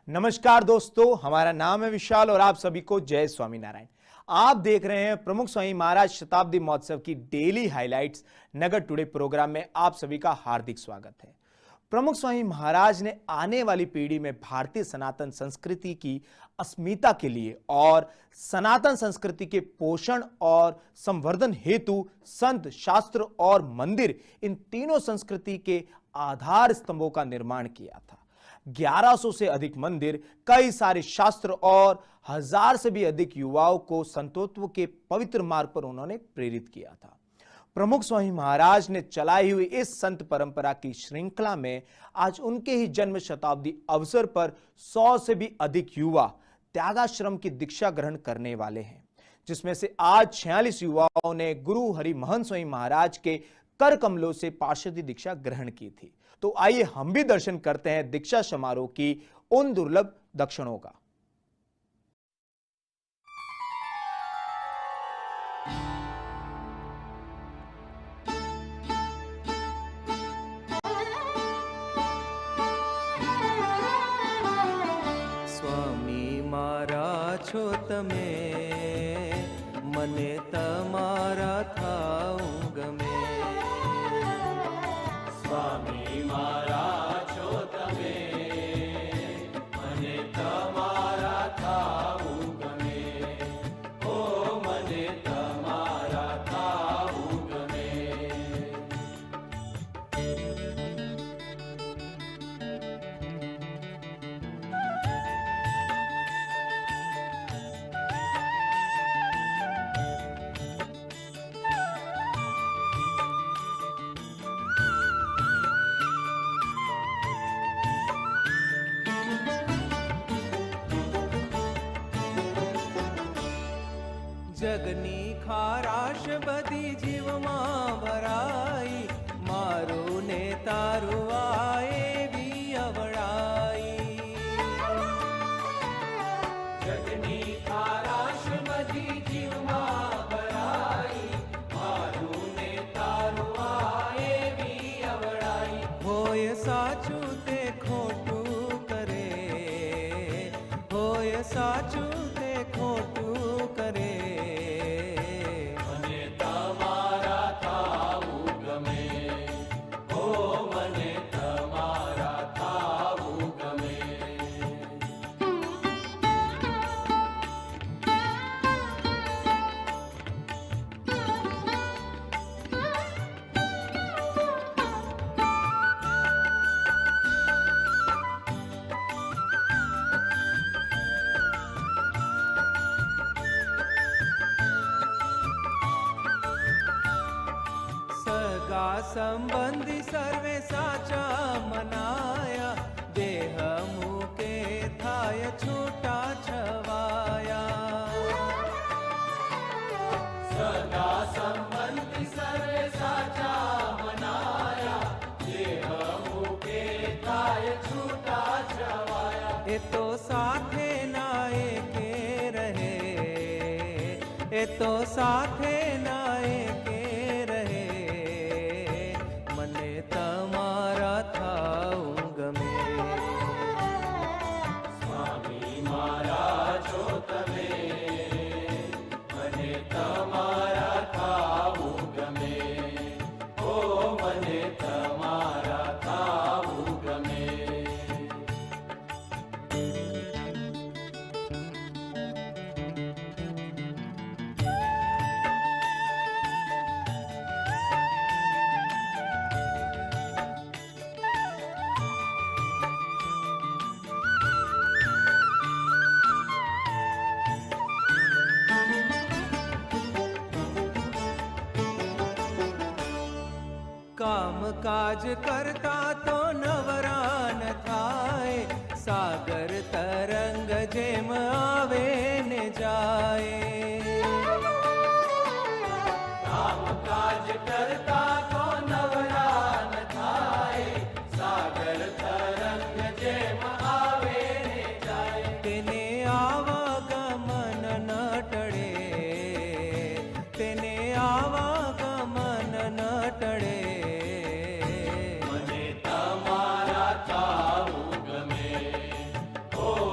नमस्कार दोस्तों, हमारा नाम है विशाल और आप सभी को जय स्वामी नारायण। आप देख रहे हैं प्रमुख स्वामी महाराज शताब्दी महोत्सव की डेली हाइलाइट्स नगर टुडे प्रोग्राम में आप सभी का हार्दिक स्वागत है। प्रमुख स्वामी महाराज ने आने वाली पीढ़ी में भारतीय सनातन संस्कृति की अस्मिता के लिए और सनातन संस्कृति के पोषण और संवर्धन हेतु संत, शास्त्र और मंदिर, इन तीनों संस्कृति के आधार स्तंभों का निर्माण किया था। 1100 से अधिक मंदिर, कई सारे शास्त्र और 1000 से भी अधिक युवाओं को संतत्व के पवित्र मार्ग पर उन्होंने प्रेरित किया था। प्रमुख स्वामी महाराज ने चलाई हुई इस संत परंपरा की श्रृंखला में आज उनके ही जन्म शताब्दी अवसर पर 100 से भी अधिक युवा त्यागाश्रम की दीक्षा ग्रहण करने वाले हैं, जिसमें से आज 46 युवाओं ने गुरु हरि महंत स्वामी महाराज के कर कमलों से पार्षदी दीक्षा ग्रहण की थी। तो आइए हम भी दर्शन करते हैं दीक्षा समारोह की उन दुर्लभ दक्षिणों का। स्वामी मारा छो तमे मने तमारा थाऊं गमे। स्वामी मारा छो तमे मने तमारा थाऊं गमे। ओ मने तमारा थाऊं गमे। जगनी खाराश बधी जीव मां भराई, मारू ने तारू आए भी अवड़ाई। जगनी खाराश बधी जीव मां भराई, मारू ने तारू आए भी अवड़ाई। होय साचू ते खोटू करे, होय साचू ते खोटू करे। मने तमारा थाऊं गमे। ओ मने तमारा थाऊं गमे। सगा संबंधी सर्वे साचा मनाया, देह मुके थाय छूटा छवाया। सदा संबंधी सर्वे साचा मनाया, देह मुके थाय छूटा छवाया। ए तो साथे नाए के रहे, ए तो साथे नाए के रहे। मने तमारा थाऊं गमे। स्वामी मारा छो तमे मने तमारा थाऊं गमे। ओ मने तमारा थाऊं गमे। काम काज करता तो नवरान थाए, सागर तरंग जेम आवे ने जाए। काम काज करता तो नवरान थाए, सागर तरंग जेम आवे ने जाए। तेने आवागमन न टळे, तेने आवागमन न टळे। मने तमारा थाऊं गमे। ओ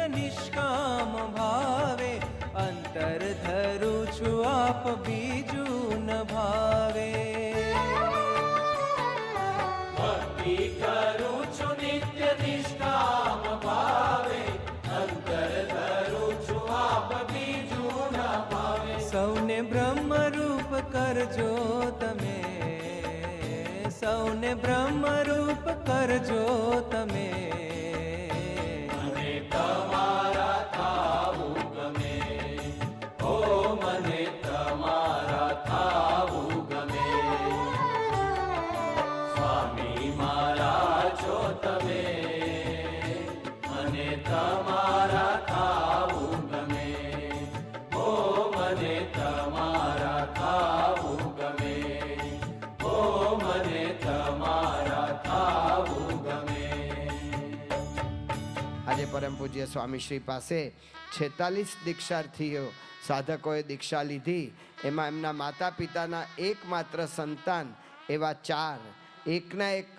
નિત્ય નિષ્કામ ભાવે, અંતર ધરું છું આપ બીજું ન ભાવે. ભક્તિ કરું છું નિત્ય નિષ્કામ ભાવે, અંતર ધરું છું આપ બીજું ન ભાવે. સૌને બ્રહ્મરૂપ કરજો તમે, સૌને બ્રહ્મરૂપ કરજો તમે. મને તમારા થાવું ગમે, ઓ મને તમારા થાવું ગમે. સ્વામી મારા છો તમે, મને તમારા થાવું ગમે, ઓ મને તમારા થાવું ગમે, ઓ મને તમારા થાવું ગમે. આજે પરમ પૂજ્ય સ્વામીશ્રી પાસે 46 દીક્ષાર્થીઓ સાધકોએ દીક્ષા લીધી. એમાં એમના માતા પિતાના એકમાત્ર સંતાન એવા 4, એકના એક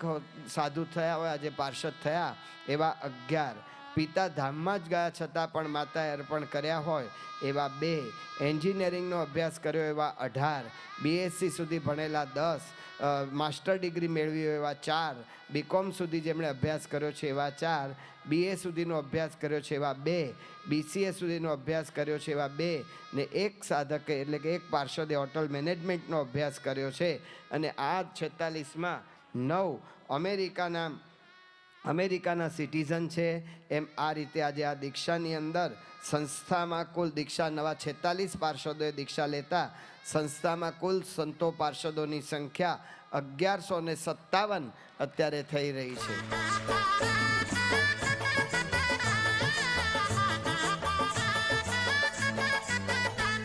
સાધુ થયા હોય, આજે પાર્ષદ થયા એવા 11, પિતા ધામમાં જ ગયા છતાં પણ માતાએ અર્પણ કર્યા હોય એવા 2, એન્જિનિયરિંગનો અભ્યાસ કર્યો એવા 18, BSc સુધી ભણેલા 10, માસ્ટર ડિગ્રી મેળવી હોય એવા 4, BCom સુધી જેમણે અભ્યાસ કર્યો છે એવા 4, BA સુધીનો અભ્યાસ કર્યો છે એવા 2, BCA સુધીનો અભ્યાસ કર્યો છે એવા 2, ને એક સાધકે એટલે કે એક પાર્ષદે હોટલ મેનેજમેન્ટનો અભ્યાસ કર્યો છે. અને આ 46માં 9 અમેરિકાના સિટીઝન છે. એમ આ રીતે આજે આ દીક્ષાની અંદર સંસ્થામાં કુલ દીક્ષા નવા 46 પાર્ષદોએ દીક્ષા લેતા સંસ્થામાં કુલ સંતો પાર્ષદોની સંખ્યા 1157 અત્યારે થઈ રહી છે.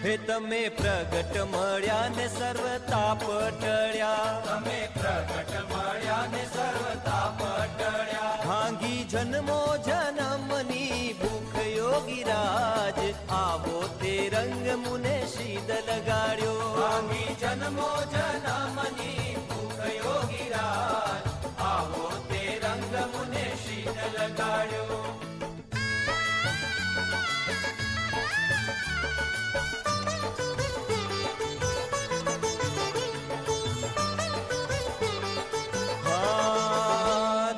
હે તમે પ્રગટ મળ્યા ને સર્વ તાપ ટળ્યા, તમે પ્રગટ મળ્યા ને સર્વ તાપ ટળ્યા. ભાંગી જન્મો જન્મની ભૂખ યોગીરાજ, આવો તે રંગ મુને શીદ લગાડ્યો. ભાંગી જન્મો જન્મની ભૂખ યોગીરાજ, આવો તે રંગ મુને શીત લગાડ્યો.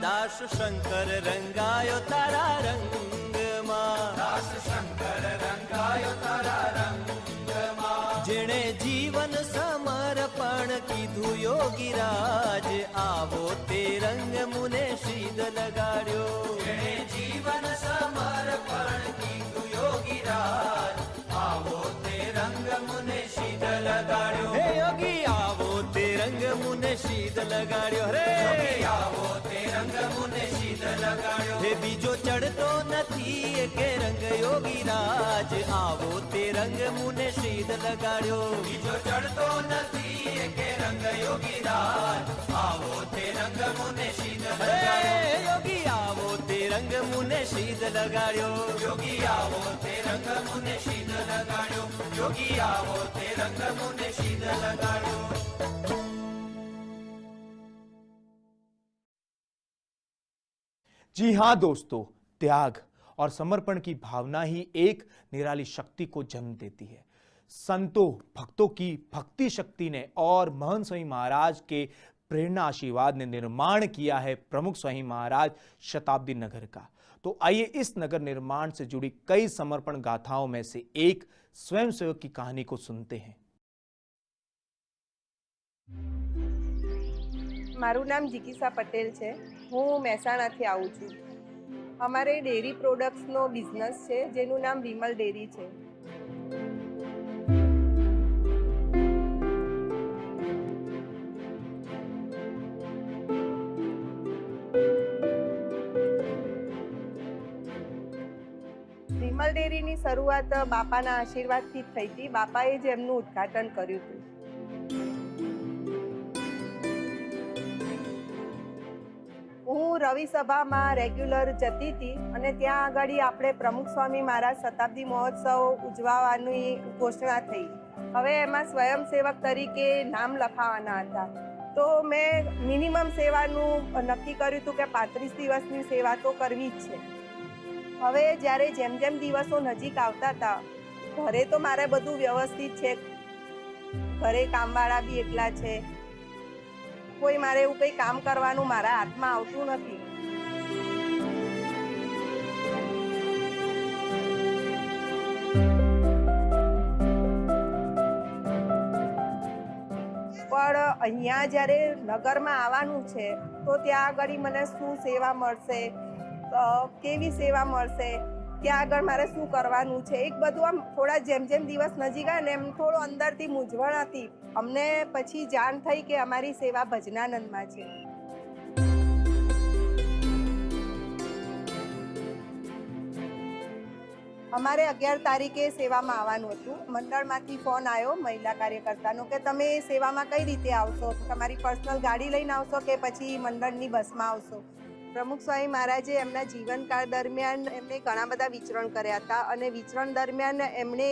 દાસ શંકર રંગાયો તારા રંગમાં, દાસ શંકર રંગાયો તારા રંગમાં. જેણે જીવન સમર્પણ કીધું યોગીરાજ, આવો તે રંગ મુને શીદ લગાડ્યો. જેણે જીવન સમર્પણ કીધું યોગીરાજ, આવો તે રંગ મુને શીદ લગાડ્યો. હે યોગી આવો તે રંગ મુને શીદ લગાડ્યો. રે આવો તે રંગ મુને શીદ લગાડ્યો. હે બીજો ચડતો નથી કે રંગ યોગીરાજ, આવો તે રંગ મુને શીદ લગાડ્યો. બીજો ચડતો નથી કે રંગ યોગીરાજ, આવો તે રંગ મુને શીદ લગાડ્યો. યોગી આવો તે રંગ મુને શીદ લગાડ્યો. યોગી આવો તે રંગ મુને શીદ લગાડ્યો. યોગી આવો તે રંગ મુને શીદ લગાડ્યો. जी हाँ दोस्तों, त्याग और समर्पण की भावना ही एक निराली शक्ति को जन्म देती है. संतों भक्तों की भक्ति शक्ति ने और महंत स्वामी महाराज के प्रेरणा आशीर्वाद ने निर्माण किया है प्रमुख स्वामी महाराज शताब्दी नगर का. तो आइए इस नगर निर्माण से जुड़ी कई समर्पण गाथाओं में से एक स्वयंसेवक की कहानी को सुनते हैं. મારું નામ જીકીસા પટેલ છે. હું મહેસાણાથી આવું છું. અમારે ડેરી પ્રોડક્ટ્સનો બિઝનેસ છે જેનું નામ વિમલ ડેરી છે. વિમલ ડેરીની શરૂઆત બાપાના આશીર્વાદથી જ થઈ હતી. બાપાએ જ એમનું ઉદ્ઘાટન કર્યું હતું. હું રવિ સભામાં રેગ્યુલર જતી હતી અને ત્યાં આગળ આપણે પ્રમુખ સ્વામી મહારાજ શતાબ્દી મહોત્સવ ઉજવવાની ઘોષણા થઈ. હવે એમાં સ્વયંસેવક તરીકે નામ લખાવાના હતા. તો મેં મિનિમમ સેવાનું નક્કી કર્યું હતું કે 35 દિવસની સેવા તો કરવી જ છે. હવે જ્યારે જેમ જેમ દિવસો નજીક આવતા હતા, ઘરે તો મારે બધું વ્યવસ્થિત છે, ઘરે કામવાળા બી એકલા છે, કોઈ મારે એવું કંઈ કામ કરવાનું મારા હાથમાં આવતું નથી. પણ અહીંયા જ્યારે નગરમાં આવવાનું છે તો ત્યાં આગળ મને શું સેવા મળશે, કેવી સેવા મળશે, ત્યાં આગળ મારે શું કરવાનું છે, એક બધું આમ થોડા જેમ જેમ દિવસ નજીક આવે ને એમ થોડું અંદરથી મૂંઝવણ હતી. અમને પછી જાણ થઈ કે અમારી સેવા ભજનાનંદમાં છે. અમારે 11 તારીખે સેવામાં આવવાનું હતું. મંડળમાંથી ફોન આવ્યો મહિલા કાર્યકર્તાનો કે તમે સેવામાં કઈ રીતે આવશો, તમારી પર્સનલ ગાડી લઈને આવશો કે પછી મંડળની બસમાં આવશો. પ્રમુખ સ્વામી મહારાજે એમના જીવનકાળ દરમિયાન એમને ઘણા બધા વિચરણ કર્યા હતા અને વિચરણ દરમિયાન એમણે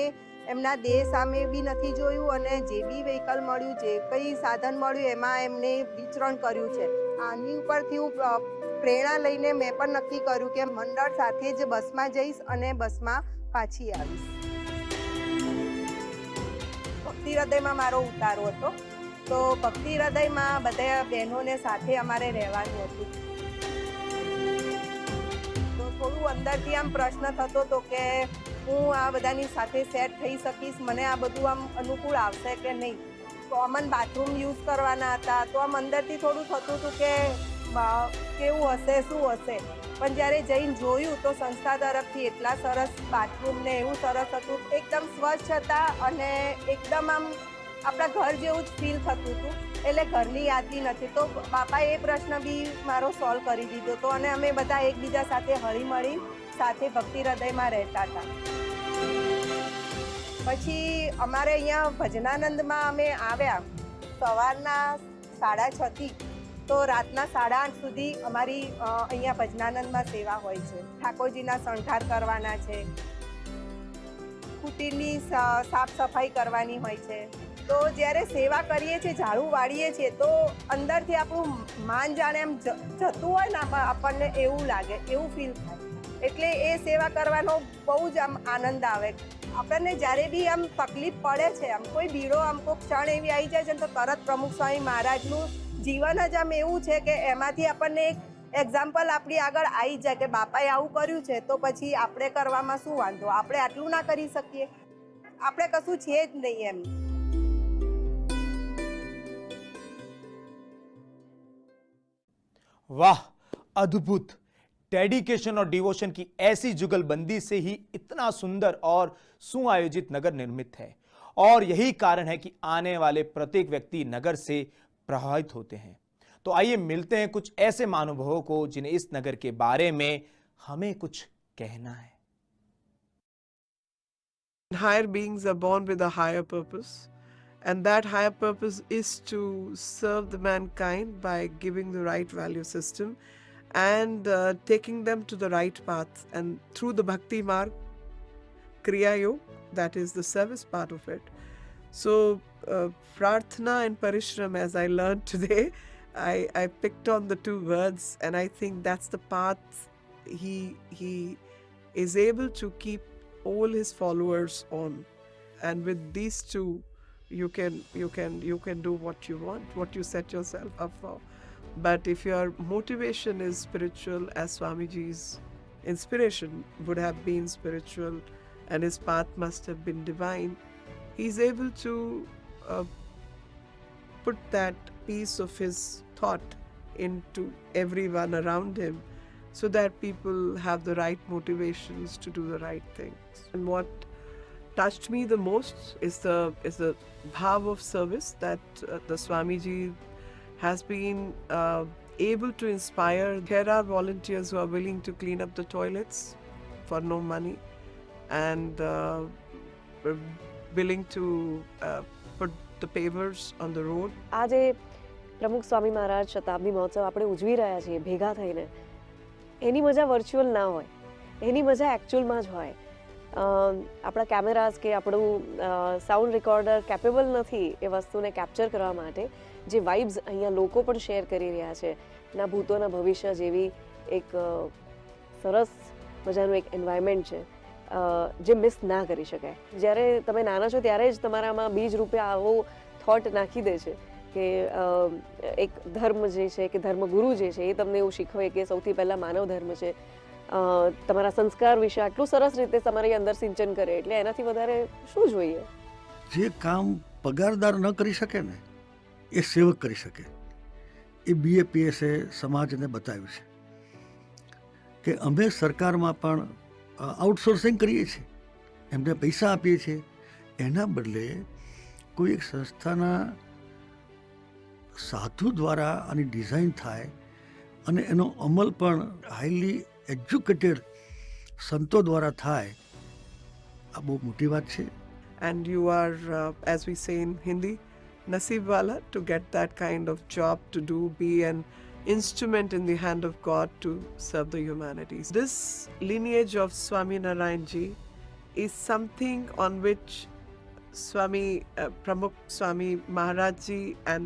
એમના દેહ સામે બી નથી જોયું અને જે બી વ્હીકલ મળ્યું, જે કંઈ સાધન મળ્યું એમાં એમને વિચરણ કર્યું છે. આની ઉપરથી હું પ્રેરણા લઈને મેં પણ નક્કી કર્યું કે મંડળ સાથે જ બસમાં જઈશ અને બસમાં પાછી આવીશ. ભક્તિ હૃદયમાં મારો ઉતારો હતો, તો ભક્તિ હૃદયમાં બધા બહેનોને સાથે અમારે રહેવાનું હતું. તો થોડું અંદરથી આમ પ્રશ્ન થતો હતો કે હું આ બધાની સાથે સેટ થઈ શકીશ, મને આ બધું આમ અનુકૂળ આવશે કે નહીં. કોમન બાથરૂમ યુઝ કરવાના હતા, તો આમ અંદરથી થોડું થતું હતું કે કેવું હશે, શું હશે. પણ જ્યારે જઈને જોયું તો સંસ્થા તરફથી એટલા સરસ બાથરૂમ ને એવું સરસ હતું, એકદમ સ્વચ્છ હતા અને એકદમ આમ આપણા ઘર જેવું જ ફીલ થતું હતું. એટલે ઘરની યાદી નથી. તો બાપાએ એ પ્રશ્ન બી મારો સોલ્વ કરી દીધો હતો અને અમે બધા એકબીજા સાથે હળીમળી સાથે ભક્તિ હૃદયમાં રહેતા હતા. પછી અમારે અહીંયા ભજનાનંદમાં અમે આવ્યા સવારના 6:30 થી તો રાતના 8:30 સુધી અમારી અહીંયા ભજનાનંદમાં સેવા હોય છે. ઠાકોરજીના શણગાર કરવાના છે, કુટીરની સાફ સફાઈ કરવાની હોય છે. તો જ્યારે સેવા કરીએ છીએ, ઝાડુ વાળીએ છીએ તો અંદરથી આપણું માન જાણે એમ જતું હોય ને આપણને એવું લાગે, એવું ફીલ થાય. એટલે એ સેવા કરવાનો બહુ જ આમ આનંદ આવે. આપણને જ્યારે બી આમ તકલીફ પડે છે, આમ કોઈ બીડો આમ કોઈ ક્ષણ એવી આવી જાય છે ને તો તરત પ્રમુખ સ્વામી મહારાજનું જીવન જ આમ એવું છે કે એમાંથી આપણને એક એક્ઝામ્પલ આપણી આગળ આવી જાય કે બાપાએ આવું કર્યું છે તો પછી આપણે કરવામાં શું વાંધો, આપણે આટલું ના કરી શકીએ, આપણે કશું છે જ નહીં એમ. वाह, अद्भुत! डेडिकेशन और डिवोशन की ऐसी जुगलबंदी से ही इतना सुंदर और सुआयोजित नगर निर्मित है और यही कारण है कि आने वाले प्रत्येक व्यक्ति नगर से प्रभावित होते हैं. तो आइए मिलते हैं कुछ ऐसे महानुभावों को जिन्हें इस नगर के बारे में हमें कुछ कहना है. Higher beings are born with a higher purpose, and that higher purpose is to serve the mankind by giving the right value system and taking them to the right path. And through the Bhakti Marg, Kriya Yog, that is the service part of it. So, Prarthana and Parishram, as I learned today, I picked on the two words, and I think that's the path he is able to keep all his followers on. And with these two, you can do what you want, what you set yourself up for. But if your motivation is spiritual, as Swamiji's inspiration would have been spiritual and his path must have been divine, he's able to put that piece of his thought into everyone around him so that people have the right motivations to do the right things. And what touched me the most is the bhav of service that the Swamiji has been able to inspire. Here are volunteers who are willing to clean up the toilets for no money and willing to put the pavers on the road. आज प्रमुख स्वामी महाराज शताब्दी महोत्सव આપણે ઉજવી રહ્યા છીએ ભેગા થઈને, એની મજા વર્ચ્યુઅલ ના હોય, એની મજા એકચ્યુઅલમાં જ હોય. આપણા કેમેરાઝ કે આપણું સાઉન્ડ રેકોર્ડર કેપેબલ નથી એ વસ્તુને કેપ્ચર કરવા માટે. જે વાઇબ્સ અહીંયા લોકો પણ શેર કરી રહ્યા છે, ના ભૂતોના ભવિષ્ય જેવી એક સરસ મજાનું એક એન્વાયરમેન્ટ છે જે મિસ ના કરી શકાય. જ્યારે તમે નાના છો ત્યારે જ તમારામાં બીજ રૂપે આવો થોટ નાખી દે છે કે એક ધર્મ જે છે કે ધર્મગુરુ જે છે એ તમને એવું શીખવે કે સૌથી પહેલાં માનવ ધર્મ છે. તમારા સંસ્કાર વિશે આટલું સરસ રીતે તમારી અંદર સિંચન કરે એટલે એનાથી વધારે શું જોઈએ? જે કામ પગારદાર ન કરી શકે ને એ સેવક કરી શકે. એ BAPSએ સમાજને બતાવ્યું છે કે અમે સરકારમાં પણ આઉટસોર્સિંગ કરીએ છીએ, એમને પૈસા આપીએ છીએ, એના બદલે કોઈ એક સંસ્થાના સાધુ દ્વારા આની ડિઝાઇન થાય અને એનો અમલ પણ હાઈલી એજ્યુકેટેડ સંતો દ્વારા થાય, આ બહુ મોટી વાત છે. And you are, as we say in Hindi, nasib wala to get that kind of job to do, be an instrument in the hand of God to serve the humanities. This lineage of Swami Narayan ji is something on which Pramukh Swami Maharaj ji and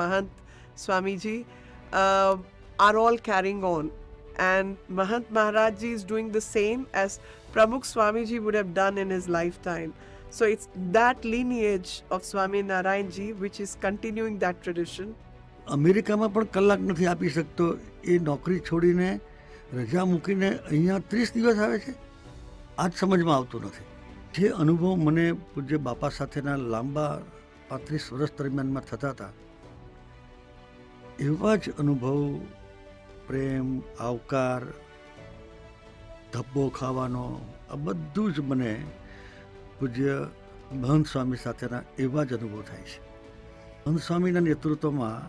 Mahant Swami ji are all carrying on. And Mahant Maharaj ji is doing the same as Pramukh Swami ji would have done in his lifetime. So it's that lineage of Swami Narayan ji which is continuing that tradition. અમેરિકામાં પણ કલાક નથી આપી શકતો, એ નોકરી છોડીને રજા મૂકીને અહીંયા 30 દિવસ આવે છે. આ જ સમજમાં આવતું નથી. જે અનુભવ મને પૂજ્ય બાપા સાથેના લાંબા 35 વર્ષ દરમિયાનમાં થતા હતા, એવા જ અનુભવ, પ્રેમ, આવકાર, ધબ્બો ખાવાનો, આ બધું જ મને પૂજ્ય મહંત સ્વામી સાથેના એવા જ અનુભવ થાય છે. મહંત સ્વામીના નેતૃત્વમાં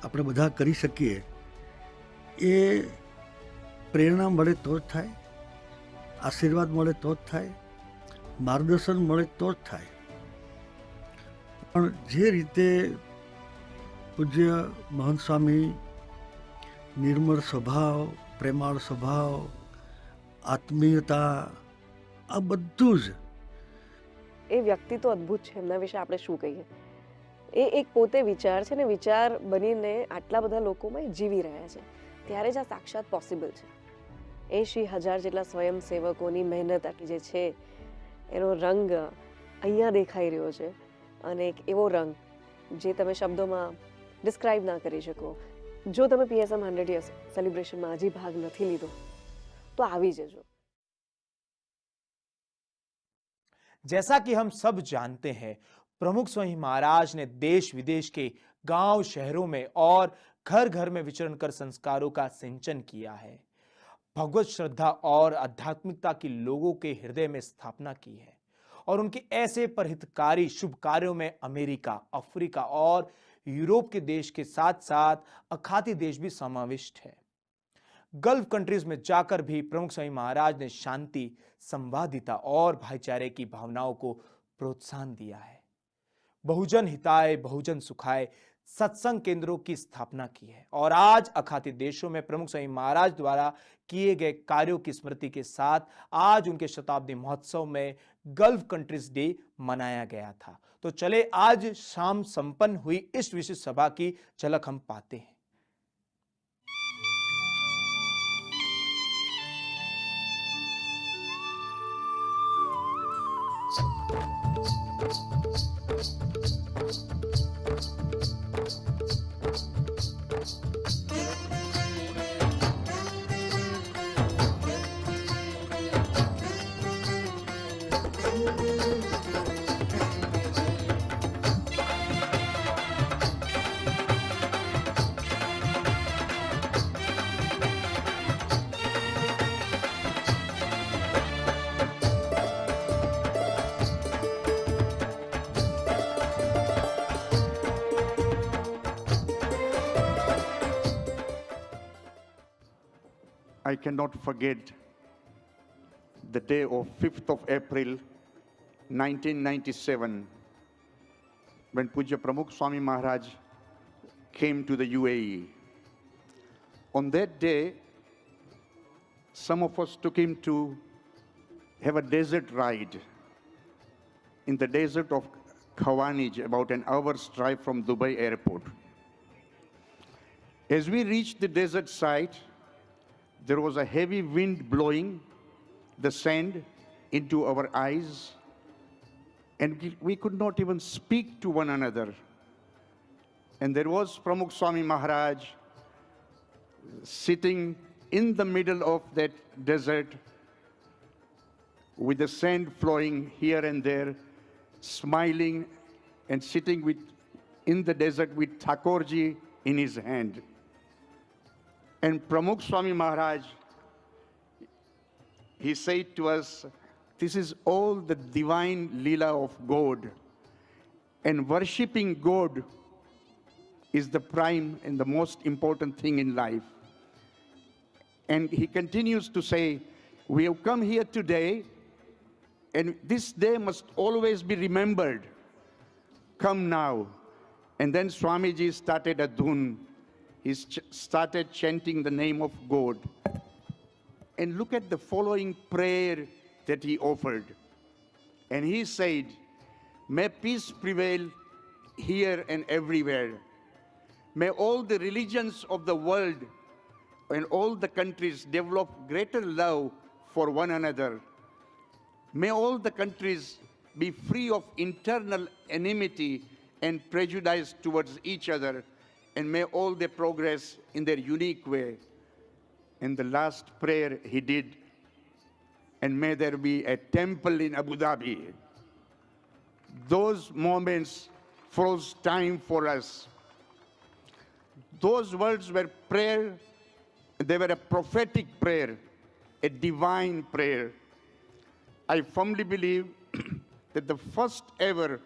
આપણે બધા કરી શકીએ એ પ્રેરણા મળે તો જ થાય, આશીર્વાદ મળે તો જ થાય, માર્ગદર્શન મળે તો જ થાય. પણ જે રીતે પૂજ્ય મહંત સ્વામી નિર્મળ સ્વભાવ, પ્રેમાળ સ્વભાવ, આત્મીયતા, આ બધું જ એ વ્યક્તિ તો અદ્ભુત છે, એમના વિશે આપણે શું કહીએ. એ એક પોતે વિચાર છે ને વિચાર બનીને આટલા બધા લોકોમાં જીવી રહ્યા છે, ત્યારે જ આ સાક્ષાત પોસિબલ છે. 80,000 જેટલા સ્વયંસેવકોની મહેનત આટલી જે છે એનો રંગ અહીંયા દેખાઈ રહ્યો છે, અને એક એવો રંગ જે તમે શબ્દોમાં ડિસ્ક્રાઇબ ના કરી શકો. જો તમે PSM 100 years સેલિબ્રેશનમાં હજી ભાગ નથી લીધો તો આવી જજો. जैसा कि हम सब जानते हैं, प्रमुख स्वामी महाराज ने देश विदेश के गांव शहरों में और घर घर में विचरण कर संस्कारों का सिंचन किया है. भगवत श्रद्धा और आध्यात्मिकता की लोगों के हृदय में स्थापना की है और उनके ऐसे परहितकारी शुभ कार्यों में अमेरिका, अफ्रीका और यूरोप के देश के साथ साथ अखाती देश भी समाविष्ट है. गल्फ कंट्रीज में जाकर भी प्रमुख स्वामी महाराज ने शांति, संवादिता और भाईचारे की भावनाओं को प्रोत्साहन दिया है. बहुजन हिताय बहुजन सुखाय सत्संग केंद्रों की स्थापना की है और आज अखाती देशों में प्रमुख स्वामी महाराज द्वारा किए गए कार्यों की स्मृति के साथ आज उनके शताब्दी महोत्सव में गल्फ कंट्रीज डे मनाया गया था. तो चले आज शाम संपन्न हुई इस विशेष सभा की झलक हम पाते हैं. I cannot forget the day of 5th of April 1997 when Pujya Pramukh Swami Maharaj came to the UAE. On that day, some of us took him to have a desert ride in the desert of Khawanij, about an hour's drive from Dubai airport. As we reached the desert site, there was a heavy wind blowing the sand into our eyes, and we could not even speak to one another. And there was Pramukh Swami Maharaj sitting in the middle of that desert with the sand flowing here and there, smiling and sitting in the desert with Thakurji in his hand. And Pramukh Swami Maharaj, he said to us, this is all the divine Leela of God. And worshipping God is the prime and the most important thing in life. And he continues to say, we have come here today, and this day must always be remembered. Come now. And then Swamiji started a dhun. He started chanting the name of God. And look at the following prayer that he offered. And he said, may peace prevail here and everywhere. May all the religions of the world and all the countries develop greater love for one another. May all the countries be free of internal enmity and prejudice towards each other, and may all they progress in their unique way. And the last prayer he did, and may there be a temple in Abu Dhabi. Those moments froze time for us. Those words were prayer, they were a prophetic prayer, a divine prayer. I firmly believe that the first ever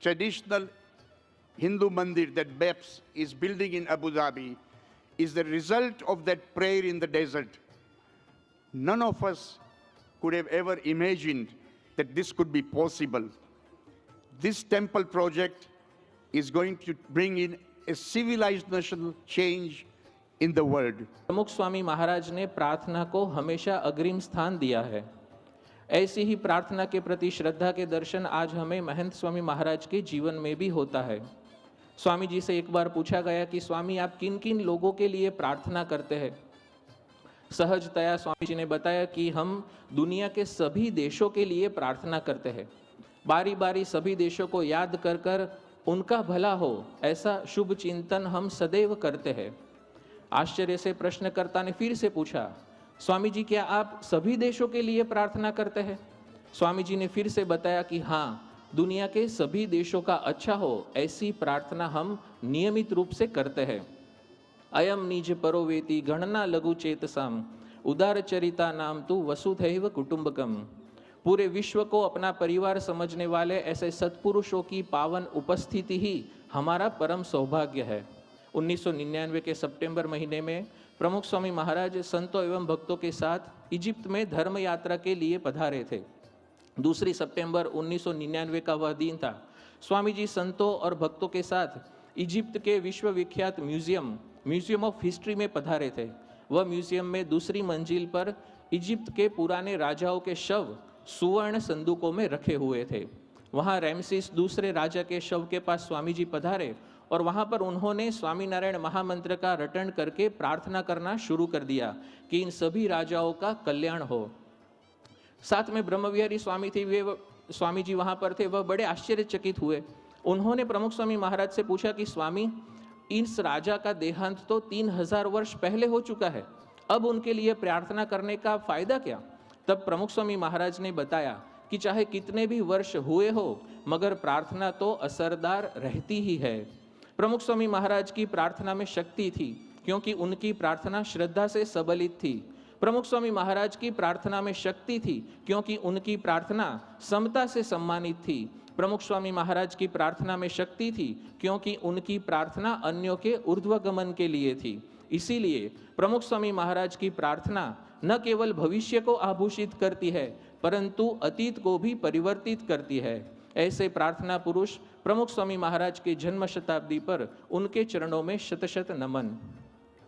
traditional Hindu mandir that BEPS is building in Abu Dhabi is the result of that prayer in the desert. None of us could have ever imagined that this could be possible. This temple project is going to bring in a civilizational change in the world. प्रमुख स्वामी महाराज ने प्रार्थना को हमेशा अग्रिम स्थान दिया है। ऐसी ही प्रार्थना के प्रति श्रद्धा के दर्शन आज हमें महंत स्वामी महाराज के जीवन में भी होता है। स्वामी जी से एक बार पूछा गया कि स्वामी आप किन किन लोगों के लिए प्रार्थना करते हैं। सहजतया स्वामी जी ने बताया कि हम दुनिया के सभी देशों के लिए प्रार्थना करते हैं। बारी बारी सभी देशों को याद कर कर उनका भला हो, ऐसा शुभ चिंतन हम सदैव करते हैं। आश्चर्य से प्रश्नकर्ता ने फिर से पूछा, स्वामी जी क्या आप सभी देशों के लिए प्रार्थना करते हैं? स्वामी जी ने फिर से बताया कि हाँ, दुनिया के सभी देशों का अच्छा हो, ऐसी प्रार्थना हम नियमित रूप से करते हैं। अयम निज परोवेति गणना लघु चेतसाम उदार चरिता नाम तु वसुधैव कुटुंबकम। पूरे विश्व को अपना परिवार समझने वाले ऐसे सत्पुरुषों की पावन उपस्थिति ही हमारा परम सौभाग्य है। 1999 के सितंबर महीने में प्रमुख स्वामी महाराज संतों एवं भक्तों के साथ इजिप्ट में धर्म यात्रा के लिए पधारे थे। 2 सितंबर 1999 का वह दिन था। स्वामी जी संतों और भक्तों के साथ इजिप्ट के विश्वविख्यात म्यूजियम ऑफ हिस्ट्री में पधारे थे। वह म्यूजियम में दूसरी मंजिल पर इजिप्ट के पुराने राजाओं के शव सुवर्ण संदूकों में रखे हुए थे। वहाँ रैमसिस दूसरे राजा के शव के पास स्वामी जी पधारे और वहाँ पर उन्होंने स्वामीनारायण महामंत्र का रटन करके प्रार्थना करना शुरू कर दिया कि इन सभी राजाओं का कल्याण हो। साथ में ब्रह्मविहारी स्वामी थे, वे स्वामी जी वहाँ पर थे, वह बड़े आश्चर्यचकित हुए। उन्होंने प्रमुख स्वामी महाराज से पूछा कि स्वामी, इस राजा का देहांत तो 3000 वर्ष पहले हो चुका है, अब उनके लिए प्रार्थना करने का फायदा क्या? तब प्रमुख स्वामी महाराज ने बताया कि चाहे कितने भी वर्ष हुए हो, मगर प्रार्थना तो असरदार रहती ही है। प्रमुख स्वामी महाराज की प्रार्थना में शक्ति थी, क्योंकि उनकी प्रार्थना श्रद्धा से सबलित थी। प्रमुख स्वामी महाराज की प्रार्थना में शक्ति थी, क्योंकि उनकी प्रार्थना समता से सम्मानित थी। प्रमुख स्वामी महाराज की प्रार्थना में शक्ति थी, क्योंकि उनकी प्रार्थना अन्यों के ऊर्ध्वगमन के लिए थी। इसीलिए प्रमुख स्वामी महाराज की प्रार्थना न केवल भविष्य को आभूषित करती है, परंतु अतीत को भी परिवर्तित करती है। ऐसे प्रार्थना पुरुष प्रमुख स्वामी महाराज के जन्म शताब्दी पर उनके चरणों में शत शत नमन।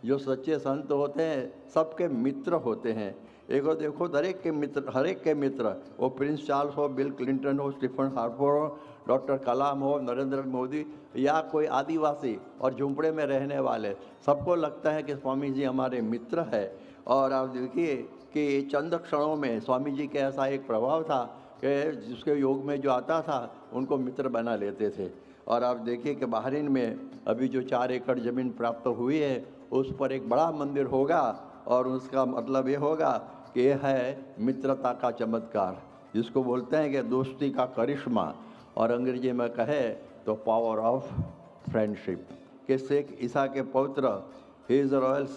जो सच्चे संत होते हैं सबके मित्र होते हैं, एगो देखो दरेक के मित्र, हरेक के मित्र, वो प्रिंस चार्ल्स हो, बिल क्लिंटन हो, स्टीफन हार्पर हो, डॉक्टर कलाम हो, नरेंद्र मोदी या कोई आदिवासी और झुंपड़े में रहने वाले, सबको लगता है कि स्वामी जी हमारे मित्र है। और आप देखिए कि चंद क्षणों में स्वामी जी के ऐसा एक प्रभाव था कि जिसके योग में जो आता था उनको मित्र बना लेते थे। और आप देखिए कि बहरीन में अभी जो 4 एकड़ ज़मीन प्राप्त हुई है उस पर एक बड़ा मंदिर होगा, और उसका मतलब ये होगा कि यह है मित्रता का चमत्कार, जिसको बोलते हैं कि दोस्ती का करिश्मा, और अंग्रेजी में कहे तो पावर ऑफ फ्रेंडशिप। कि शेख ईसा के पौत्र His Royal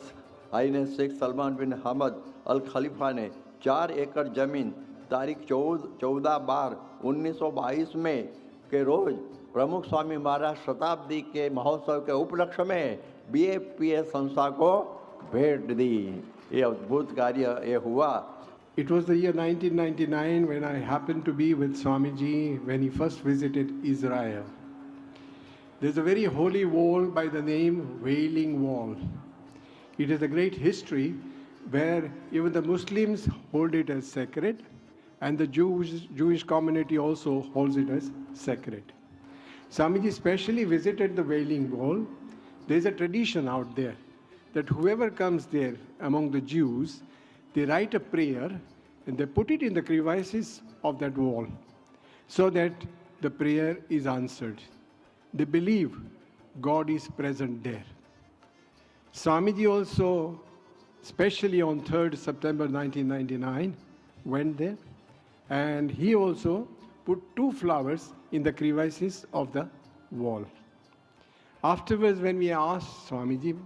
Highness Sheikh Salman bin Hamad al Khalifa ने 4 एकड़ ज़मीन तारीख 14/12/1922 में के रोज़ प्रमुख स्वामी महाराज शताब्दी के महोत्सव के उपलक्ष्य में BAPS संस्था को भेंट दी। ये अद्भुत कार्य ये हुआ। It was the year 1999 when I happened to be with Swamiji when he first visited Israel. There's a very holy wall by the name Wailing Wall. It is a great history where even the Muslims hold it as sacred, and the Jewish community also holds it as sacred. Swamiji specially visited the Wailing Wall. There's a tradition out there that whoever comes there among the Jews, they write a prayer and they put it in the crevices of that wall so that the prayer is answered. They believe God is present there. Swamiji also, especially on 3rd September 1999, went there, and he also put 2 flowers in the crevices of the wall. Afterwards, when we asked Swamiji,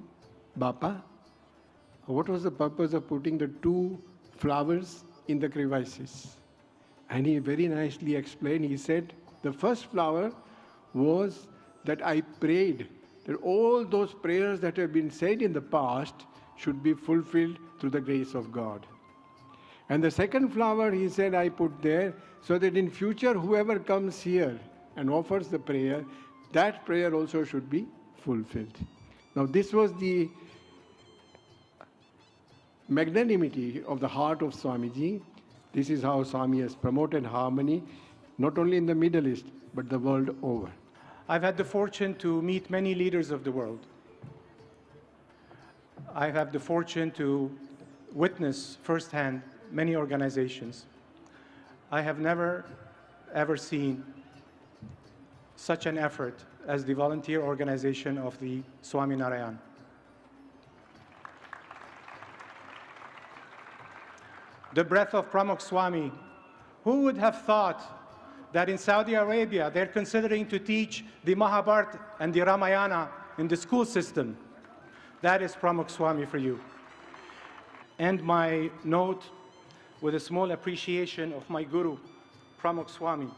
Bapa, what was the purpose of putting the 2 flowers in the crevices? And he very nicely explained. He said, the first flower was that I prayed that all those prayers that have been said in the past should be fulfilled through the grace of God. And the second flower, he said, I put there so that in future whoever comes here and offers the prayer, that prayer also should be fulfilled. Now this was the magnanimity of the heart of Swamiji. This is how Swami has promoted harmony, not only in the Middle East, but the world over. I've had the fortune to meet many leaders of the world. I have the fortune to witness firsthand many organizations. I have never, ever seen such an effort as the volunteer organization of the Swami Narayan. The breath of Pramukh Swami. Who would have thought that in Saudi Arabia they're considering to teach the Mahabharata and the Ramayana in the school system? That is Pramukh Swami for you. And my note with a small appreciation of my guru, Pramukh Swami.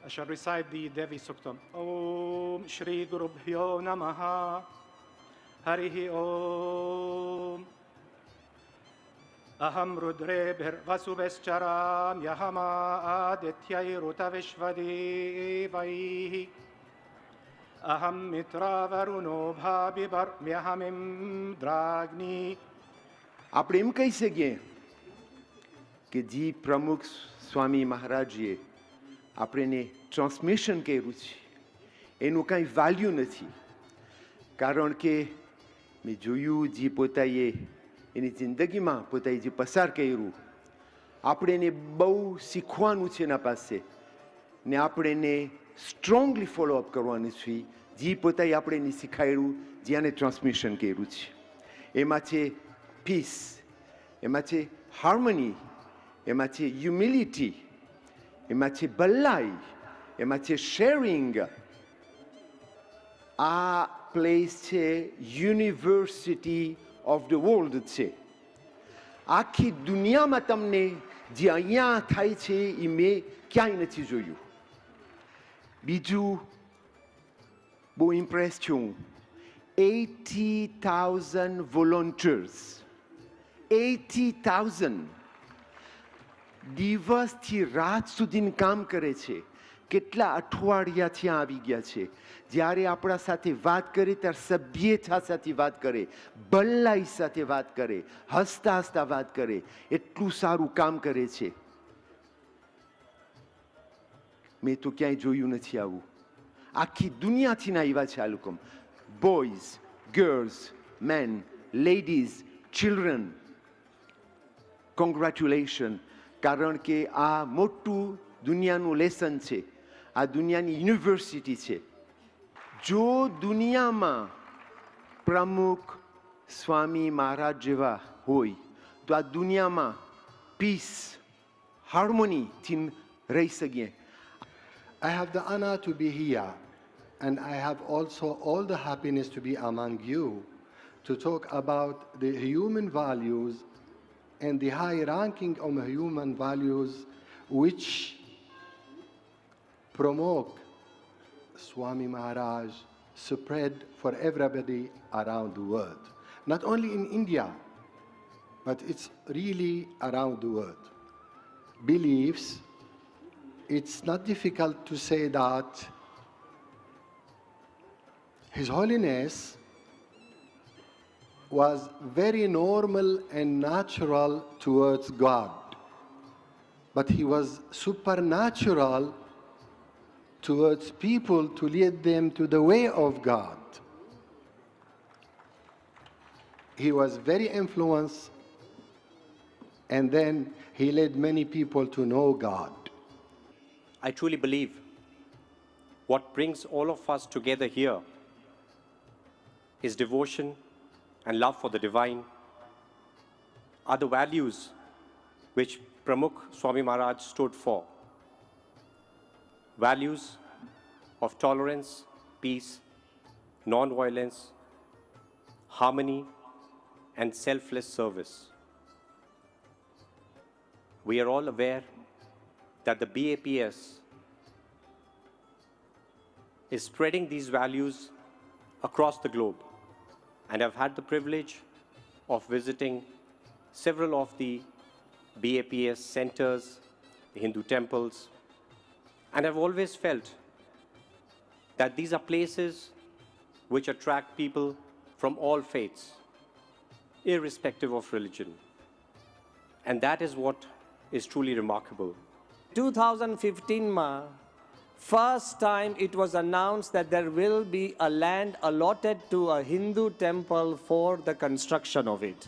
I shall recite the Devi Suktam. Om Shri Guru Bhyo Namaha Harihi Om Aham Rudre Bhir Vasubescharam Yahama Adityai Ruta Vishvadevaihi Aham Mitra Varuno Bhabibar Myahamim Dragni. આપણે એમ કહી શકીએ કે જી પ્રમુખ સ્વામી મહારાજીએ આપણે transmission કર્યું છે એનું કાંઈ વેલ્યુ નથી, કારણ કે મેં જોયું જે પોતાએ એની જિંદગીમાં પોતાએ જે પસાર કર્યું, આપણે એને બહુ શીખવાનું છે એના પાસે ને આપણે એને સ્ટ્રોંગલી ફોલોઅપ કરવાનું છે. જે પોતાએ આપણે એને શીખાડ્યું, જ્યાંને ટ્રાન્સમિશન કર્યું છે, એમાં છે પીસ, એમાં છે હાર્મની, એમાં છે હ્યુમિલિટી, એમાં છે ભલાઈ, એમાં છે શેરિંગ. આ પ્લેસ છે યુનિવર્સિટી ઓફ ધ વર્લ્ડ છે. આખી દુનિયામાં તમને જે અહીંયા થાય છે એ મેં ક્યાંય નથી જોયું. બીજું બહુ ઇમ્પ્રેસ છું. 80,000 volunteers. 80,000 દિવસથી રાત સુધી કામ કરે છે. કેટલા અઠવાડિયા ત્યાં આવી ગયા છે. જ્યારે આપણા સાથે વાત કરે ત્યારે સભ્યતા સાથે વાત કરે, ભલાઈ સાથે વાત કરે, હસતા હસતા વાત કરે. એટલું સારું કામ કરે છે. મેં તો ક્યાંય જોયું નથી આવું. આખી દુનિયાથી ના આવ્યા છે આ લોકો. Boys, girls, men, ladies, children, congratulation. કારણ કે આ મોટું દુનિયાનું લેસન છે, આ દુનિયાની યુનિવર્સિટી છે. જો દુનિયામાં પ્રમુખ સ્વામી મહારાજ જેવા હોય તો આ દુનિયામાં પીસ, હાર્મોનીથી રહી શકીએ. I have the honor to be here, and I have also all the happiness to be among you to talk about the human values and the high ranking of human values which Pramukh Swami Maharaj spread for everybody around the world. Not only in India, but it's really around the world. Beliefs, it's not difficult to say that His Holiness was very normal and natural towards God, but he was supernatural towards people to lead them to the way of God. He was very influenced, and then he led many people to know God. I truly believe what brings all of us together here is devotion and love for the divine, are the values which Pramukh Swami Maharaj stood for. Values of tolerance, peace, non-violence, harmony, and selfless service. We are all aware that the BAPS is spreading these values across the globe, and I've had the privilege of visiting several of the BAPS centers, the Hindu temples, and I've always felt that these are places which attract people from all faiths, irrespective of religion. And that is what is truly remarkable. 2015 ma first time it was announced that there will be a land allotted to a Hindu temple for the construction of it.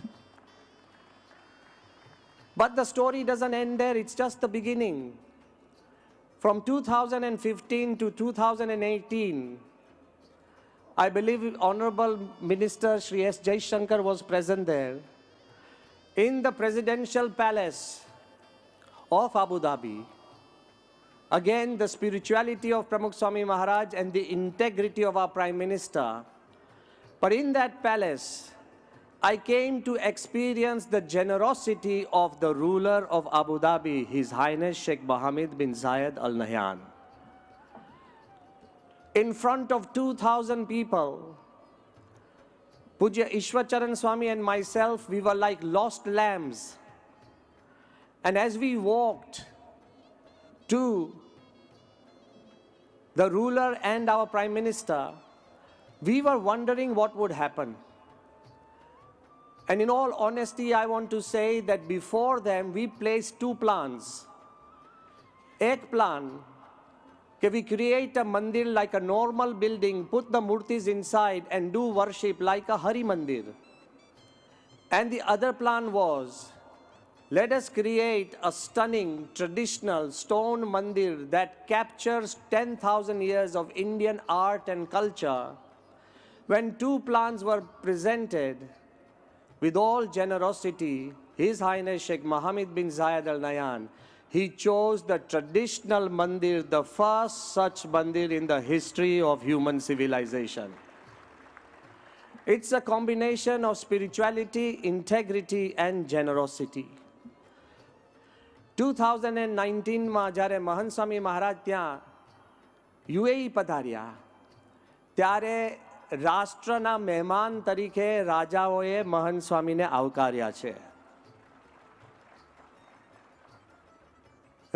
But the story doesn't end there, it's just the beginning. From 2015 to 2018, I believe Honorable Minister Shri S. Jaishankar was present there. In the presidential palace of Abu Dhabi, again the spirituality of Pramukh Swami Maharaj and the integrity of our Prime Minister. But in that palace, I came to experience the generosity of the ruler of Abu Dhabi, His Highness Sheikh Mohammed bin Zayed Al Nahyan. In front of 2,000 people, Pujya Ishwacharan Swami and myself, we were like lost lambs. And as we walked to the ruler and our Prime Minister, we were wondering what would happen. And in all honesty, I want to say that before them, we placed two plans. Ek plan, that we create a mandir like a normal building, put the murtis inside and do worship like a Hari Mandir. And the other plan was, let us create a stunning traditional stone mandir that captures 10,000 years of Indian art and culture. When two plans were presented, with all generosity, His Highness Sheikh Mohammed bin Zayed Al Nahyan, he chose the traditional mandir, the first such mandir in the history of human civilization. It's a combination of spirituality, integrity, and generosity. 2019 માં જ્યારે મહંત સ્વામી મહારાજ ત્યાં UAE પધાર્યા ત્યારે રાષ્ટ્રના મહેમાન તરીકે રાજાઓએ મહંત સ્વામીને આવકાર્યા છે.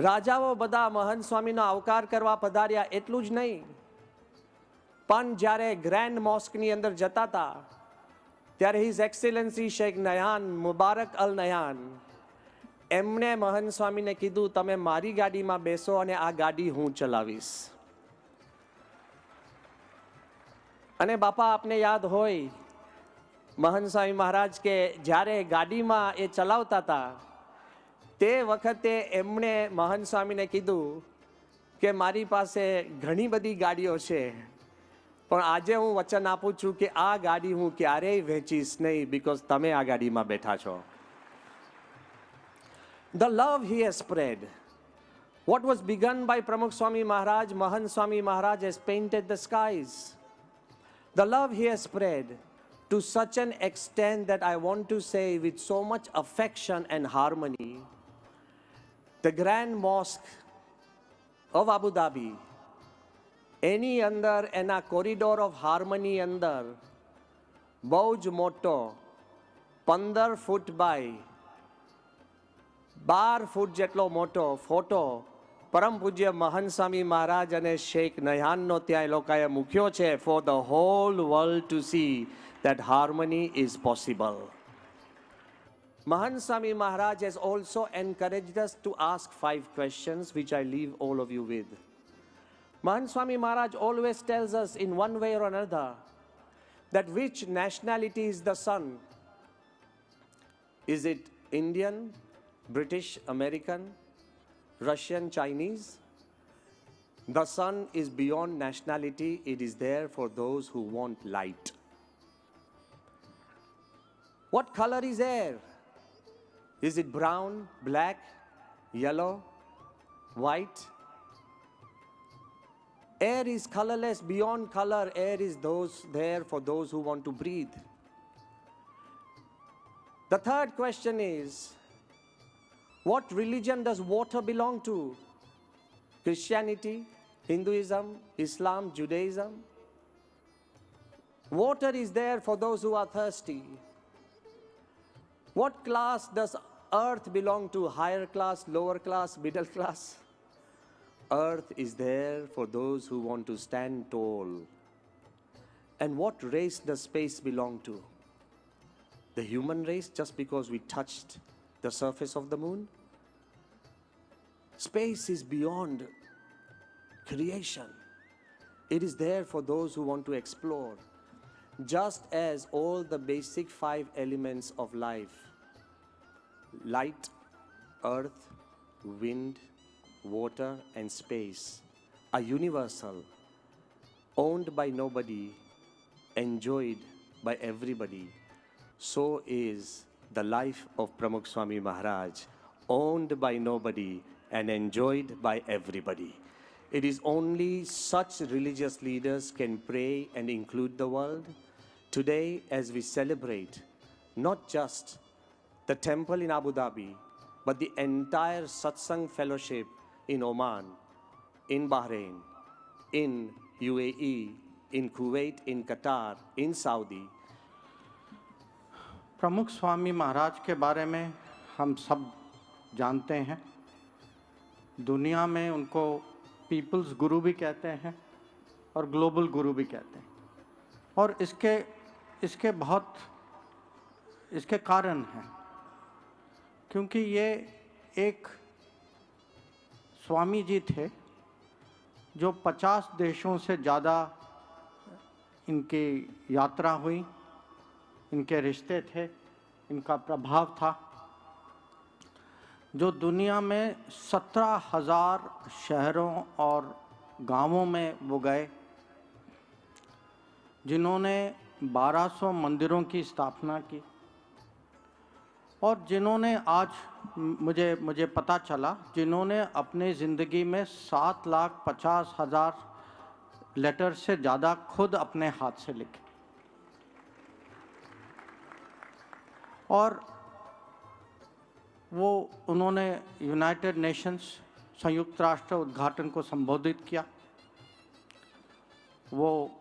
રાજાઓ બધા મહંત સ્વામીનો આવકાર કરવા પધાર્યા એટલું જ નહીં, પણ જ્યારે ગ્રેન્ડ મોસ્કની અંદર જતા હતા ત્યારે હિઝ એક્સેલન્સી શેખ નયાન મુબારક અલ નયાન એમણે મહંત સ્વામીને કીધું, તમે મારી ગાડીમાં બેસો અને આ ગાડી હું ચલાવીશ. અને બાપા આપને યાદ હોય મહંત સ્વામી મહારાજ કે જ્યારે ગાડીમાં એ ચલાવતા હતા તે વખતે એમણે મહંત સ્વામીને કીધું કે મારી પાસે ઘણી બધી ગાડીઓ છે, પણ આજે હું વચન આપું છું કે આ ગાડી હું ક્યારેય વેચીશ નહીં, બીકોઝ તમે આ ગાડીમાં બેઠા છો. The love he has spread. What was begun by Pramukh Swami Maharaj, Mahant Swami Maharaj has painted the skies. The love he has spread to such an extent that I want to say with so much affection and harmony, the Grand Mosque of Abu Dhabi, એની અંદર એના corridor of harmony અંદર બહુ જ મોટો 15 foot by 12 ફૂટ જેટલો મોટો photo પરમ પૂજ્ય મહંત સ્વામી મહારાજ અને શેખ નયાનનો ત્યાં એ લોકોએ મૂક્યો છે, for the whole world to see that harmony is possible. Mahant Swami Maharaj has also encouraged us to ask 5 questions which I leave all of you with. Mahant Swami Maharaj always tells us in one way or another that which nationality is the sun. Is it Indian, British, American, Russian, Chinese? The sun is beyond nationality. It is there for those who want light. What color is air? Is it brown, black, yellow, white? Air is colorless, beyond color. Air is there for those who want to breathe. The third question is, what religion does water belong to? Christianity, Hinduism, Islam, Judaism? Water is there for those who are thirsty. What class does earth belong to? Higher class, lower class, middle class? Earth is there for those who want to stand tall. And what race does space belong to? The human race, just because we touched the surface of the moon? Space is beyond creation. It is there for those who want to explore. Just as all the basic 5 elements of life, light, earth, wind, water and space, are universal, owned by nobody, enjoyed by everybody, so is the life of Pramukh Swami Maharaj, owned by nobody and enjoyed by everybody. It is only such religious leaders can pray and include the world. Today, as we celebrate not just the temple in Abu Dhabi, but the entire Satsang fellowship in Oman, in Bahrain, in UAE, in Kuwait, in Qatar, in Saudi. प्रमुख स्वामी महाराज के बारे में हम सब जानते हैं. दुनिया में उनको पीपल्स गुरु भी कहते हैं और ग्लोबल गुरु भी कहते हैं. और इसके कारण हैं, क्योंकि ये एक स्वामी जी थे जो 50 देशों से ज़्यादा इनकी यात्रा हुई, इनके रिश्ते थे, इनका प्रभाव था, जो दुनिया में 17,000 शहरों और गांवों में वो गए, जिन्होंने 1200 मंदिरों की स्थापना की, और जिन्होंने आज मुझे पता चला जिन्होंने अपने ज़िंदगी में 7,50,000 लेटर से ज़्यादा खुद अपने हाथ से लिखे. और उन्होंने यूनाइटेड नेशंस संयुक्त राष्ट्र उद्घाटन को संबोधित किया. वो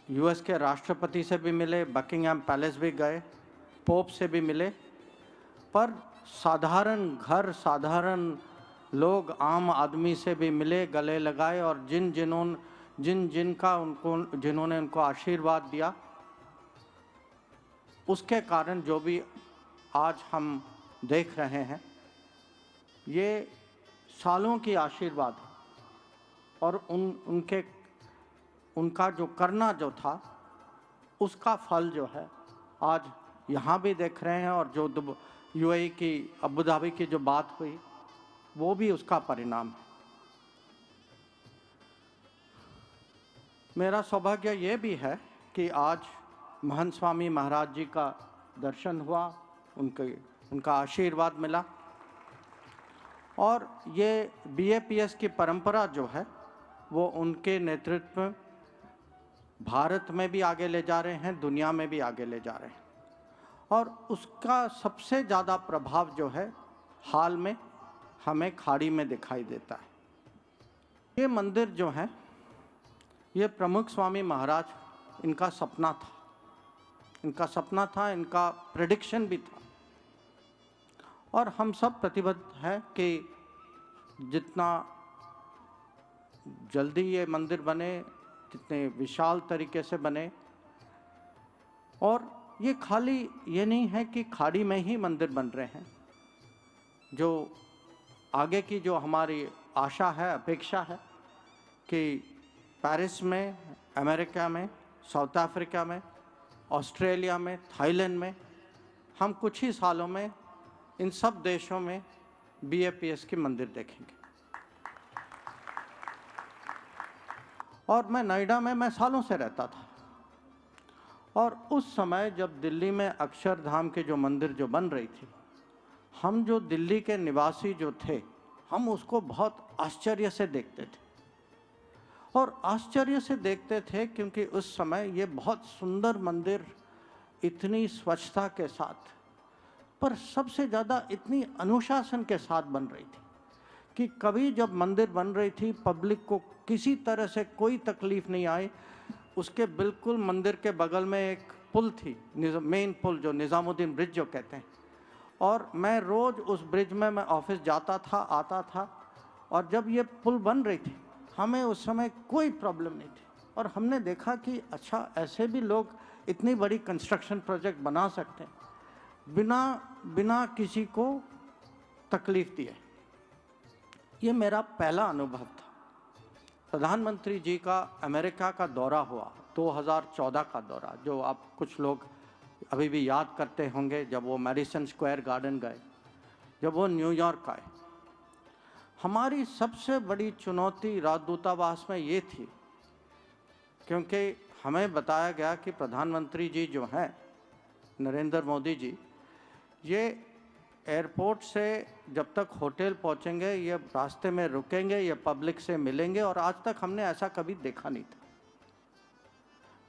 यूएस के राष्ट्रपति से भी मिले, बकिंगहैम पैलेस भी गए, पोप से भी मिले, पर साधारण घर, साधारण लोग आम आदमी से भी मिले, गले लगाए और जिन्होंने उनको आशीर्वाद दिया, उसके कारण जो भी आज हम देख रहे हैं, ये सालों की आशीर्वाद है। और उनका जो करना जो था, उसका फल जो है आज यहाँ भी देख रहे हैं। और जो यूएई की, अबू धाबी की जो बात हुई, वो भी उसका परिणाम है। मेरा सौभाग्य ये भी है कि आज महंत स्वामी महाराज जी का दर्शन हुआ, उनका आशीर्वाद मिला। और ये बीएपीएस की परंपरा जो है, वो उनके नेतृत्व में भारत में भी आगे ले जा रहे हैं, दुनिया में भी आगे ले जा रहे हैं। और उसका सबसे ज़्यादा प्रभाव जो है, हाल में हमें खाड़ी में दिखाई देता है। ये मंदिर जो है, ये प्रमुख स्वामी महाराज, इनका सपना था, इनका प्रेडिक्शन भी था। और हम सब प्रतिबद्ध हैं कि जितना जल्दी ये मंदिर बने, जितने विशाल तरीके से बने। और ये खाली ये नहीं है कि खाड़ी में ही मंदिर बन रहे हैं। जो आगे की जो हमारी आशा है, अपेक्षा है कि पेरिस में, अमेरिका में, साउथ अफ्रीका में, ऑस्ट्रेलिया में, थाईलैंड में, हम कुछ ही सालों में इन सब देशों में बीएपीएस के मंदिर देखेंगे। और मैं नोएडा में मैं सालों से रहता था। और उस समय जब दिल्ली में अक्षरधाम के जो मंदिर जो बन रही थी, हम जो दिल्ली के निवासी जो थे, हम उसको बहुत आश्चर्य से देखते थे। और आश्चर्य से देखते थे क्योंकि उस समय ये बहुत सुंदर मंदिर, इतनी स्वच्छता के साथ, पर सबसे ज़्यादा इतनी अनुशासन के साथ बन रही थी कि कभी जब मंदिर बन रही थी, पब्लिक को किसी तरह से कोई तकलीफ नहीं आई। उसके बिल्कुल मंदिर के बगल में एक पुल थी, मेन पुल, जो निज़ामुद्दीन ब्रिज जो कहते हैं। और मैं रोज़ उस ब्रिज में मैं ऑफिस जाता था, आता था। और जब ये पुल बन रही थी, हमें उस समय कोई प्रॉब्लम नहीं थी। और हमने देखा कि अच्छा, ऐसे भी लोग इतनी बड़ी कंस्ट्रक्शन प्रोजेक्ट बना सकते हैं बिना किसी को तकलीफ दिए। ये मेरा पहला अनुभव था। प्रधानमंत्री जी का अमेरिका का दौरा हुआ, 2014 का दौरा, जो आप कुछ लोग अभी भी याद करते होंगे, जब वो मैडिसन स्क्वायर गार्डन गए, जब वो न्यूयॉर्क आए। हमारी सबसे बड़ी चुनौती राजदूतावास में ये थी, क्योंकि हमें बताया गया कि प्रधानमंत्री जी जो हैं, नरेंद्र मोदी जी, ये एयरपोर्ट से जब तक होटल पहुंचेंगे, ये रास्ते में रुकेंगे, ये पब्लिक से मिलेंगे। और आज तक हमने ऐसा कभी देखा नहीं था।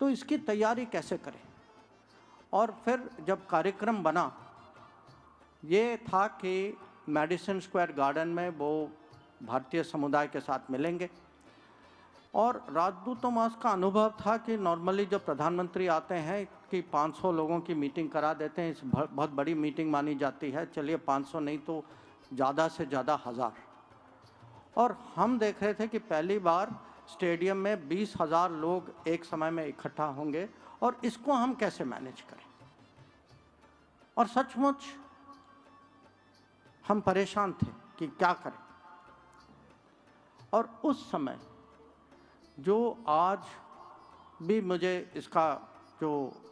तो इसकी तैयारी कैसे करें? और फिर जब कार्यक्रम बना, ये था कि मैडिसन स्क्वायर गार्डन में वो भारतीय समुदाय के साथ मिलेंगे। और राजदूतावास का अनुभव था कि नॉर्मली जब प्रधानमंत्री आते हैं कि 500 लोगों की मीटिंग करा देते हैं, इस बहुत बड़ी मीटिंग मानी जाती है। चलिए 500 नहीं तो ज़्यादा से ज़्यादा 1000। और हम देख रहे थे कि पहली बार स्टेडियम में 20,000 लोग एक समय में इकट्ठा होंगे, और इसको हम कैसे मैनेज करें। और सचमुच हम परेशान थे कि क्या करें। और उस समय जो आज भी मुझे इसका जो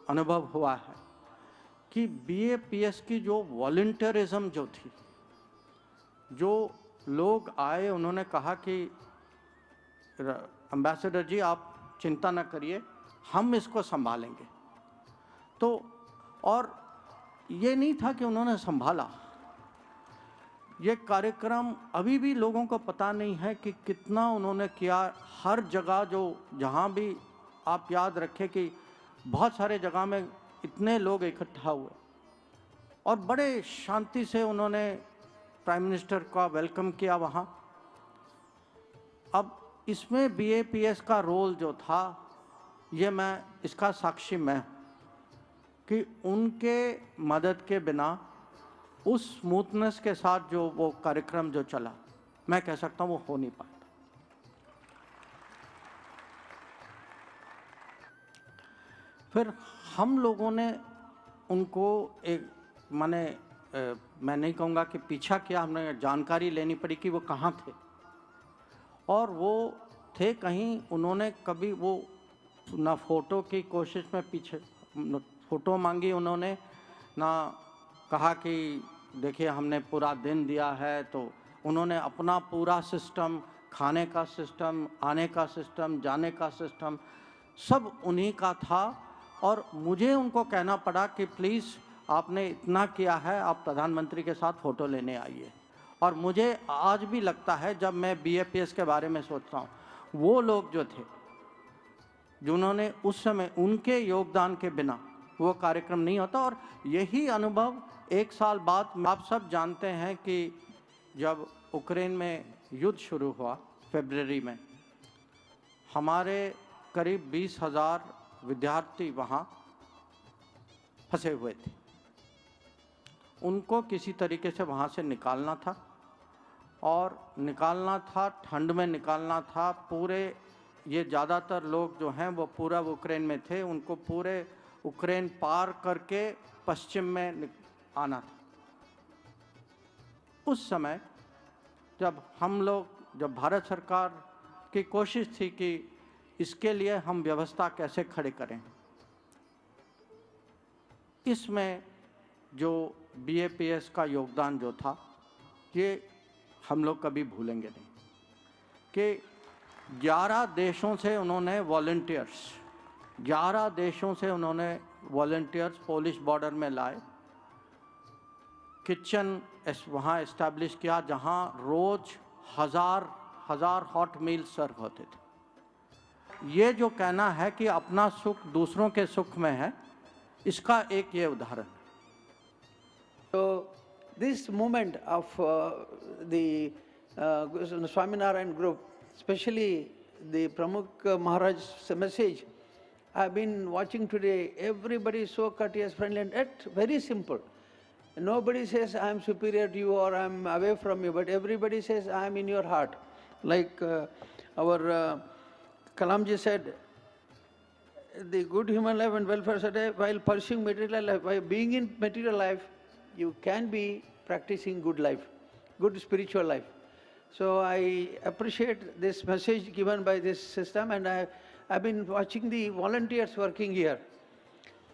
अनुभव हुआ है कि बीएपीएस की जो वॉलंटियरिज्म जो थी, जो लोग आए, उन्होंने कहा कि एम्बेसडर जी आप चिंता न करिए, हम इसको संभालेंगे। तो और ये नहीं था कि उन्होंने संभाला, ये कार्यक्रम अभी भी लोगों को पता नहीं है कि कितना उन्होंने किया। हर जगह जो जहाँ भी आप याद रखें कि बहुत सारे जगह में इतने लोग इकट्ठा हुए, और बड़े शांति से उन्होंने प्राइम मिनिस्टर का वेलकम किया वहाँ। अब इसमें बीएपीएस का रोल जो था, ये मैं इसका साक्षी मैं कि उनके मदद के बिना, उस स्मूथनेस के साथ जो वो कार्यक्रम जो चला, मैं कह सकता हूँ वो हो नहीं पाता। फिर हम लोगों ने उनको एक मैं नहीं कहूँगा कि पीछा किया, हमने जानकारी लेनी पड़ी कि वो कहाँ थे, और वो थे कहीं, उन्होंने कभी वो ना फ़ोटो की कोशिश में पीछे फ़ोटो मांगी उन्होंने, ना कहा कि देखिए हमने पूरा दिन दिया है, तो उन्होंने अपना पूरा सिस्टम, खाने का सिस्टम, आने का सिस्टम, जाने का सिस्टम सब उन्हीं का था। और मुझे उनको कहना पड़ा कि प्लीज़ आपने इतना किया है, आप प्रधानमंत्री के साथ फ़ोटो लेने आइए। और मुझे आज भी लगता है जब मैं BAPS के बारे में सोचता हूँ, वो लोग जो थे जिन्होंने उस समय, उनके योगदान के बिना वो कार्यक्रम नहीं होता। और यही अनुभव 1 साल बाद, आप सब जानते हैं कि जब यूक्रेन में युद्ध शुरू हुआ फरवरी में, हमारे करीब 20,000 विद्यार्थी वहाँ फंसे हुए थे। उनको किसी तरीके से वहाँ से निकालना था, और निकालना था, ठंड में निकालना था। पूरे ये ज़्यादातर लोग जो हैं वो पूरा यूक्रेन में थे, उनको पूरे यूक्रेन पार करके पश्चिम में आना था। उस समय जब जब भारत सरकार की कोशिश थी कि इसके लिए हम व्यवस्था कैसे खड़े करें, इसमें जो BAPS का योगदान जो था, ये हम लोग कभी भूलेंगे नहीं कि 11 देशों से उन्होंने वॉलंटियर्स पोलिश बॉर्डर में लाए, किचन वहाँ इस्टेब्लिश किया जहाँ रोज़ हजार हॉट मील सर्व होते थे। ये जो कहना है कि अपना सुख दूसरों के सुख में है, इसका एक ये उदाहरण। So this movement of the Swaminarayan group, especially the Pramukh Maharaj's message, I've been watching today. Everybody is so courteous, friendly, and yet very simple. Nobody says I am superior to you or I am away from you, but everybody says I am in your heart. Like our Kalamji said, the good human life and welfare today, while pursuing material life, by being in material life, you can be practicing good life, good spiritual life. So I appreciate this message given by this system, and I've been watching the volunteers working here.